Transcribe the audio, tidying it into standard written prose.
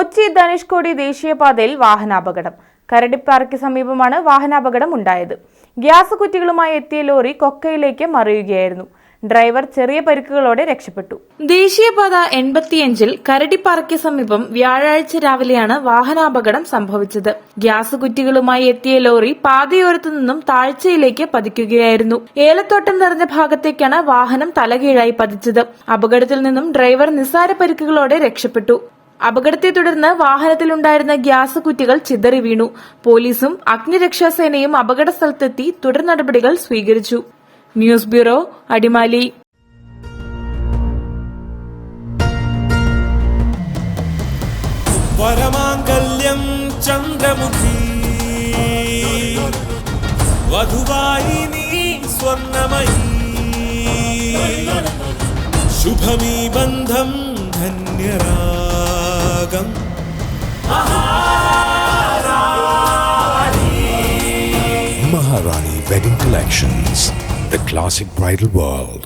കൊച്ചി ധനുഷ്കോടി ദേശീയപാതയിൽ വാഹനാപകടം. കരടിപ്പാറയ്ക്ക് സമീപമാണ് വാഹനാപകടം ഉണ്ടായത്. ഗ്യാസ് കുറ്റികളുമായി എത്തിയ ലോറി കൊക്കയിലേക്ക് മറിയുകയായിരുന്നു. ഡ്രൈവർ ചെറിയ പരിക്കുകളോടെ രക്ഷപ്പെട്ടു. ദേശീയപാത 85-ൽ കരടിപ്പാറയ്ക്ക് സമീപം വ്യാഴാഴ്ച രാവിലെയാണ് വാഹനാപകടം സംഭവിച്ചത്. ഗ്യാസ് കുറ്റികളുമായി എത്തിയ ലോറി പാതയോരത്തു നിന്നും താഴ്ചയിലേക്ക് പതിക്കുകയായിരുന്നു. ഏലത്തോട്ടം നിറഞ്ഞ ഭാഗത്തേക്കാണ് വാഹനം തലകീഴായി പതിച്ചത്. അപകടത്തിൽ നിന്നും ഡ്രൈവർ നിസ്സാര പരിക്കുകളോടെ രക്ഷപ്പെട്ടു. അപകടത്തെ തുടർന്ന് വാഹനത്തിലുണ്ടായിരുന്ന ഗ്യാസ് കുറ്റികൾ ചിതറി വീണു. പോലീസും അഗ്നിരക്ഷാസേനയും അപകട സ്ഥലത്തെത്തി തുടർ നടപടികൾ സ്വീകരിച്ചു. News bureau, Adimali. വരമാംഗല്യം ചന്ദ്രമുഖി വധുവായി നീ സ്വർണ്ണമയി ശുഭമീ ബന്ധം ധന്യരാഗം Maharani Wedding Collections, the classic bridal world.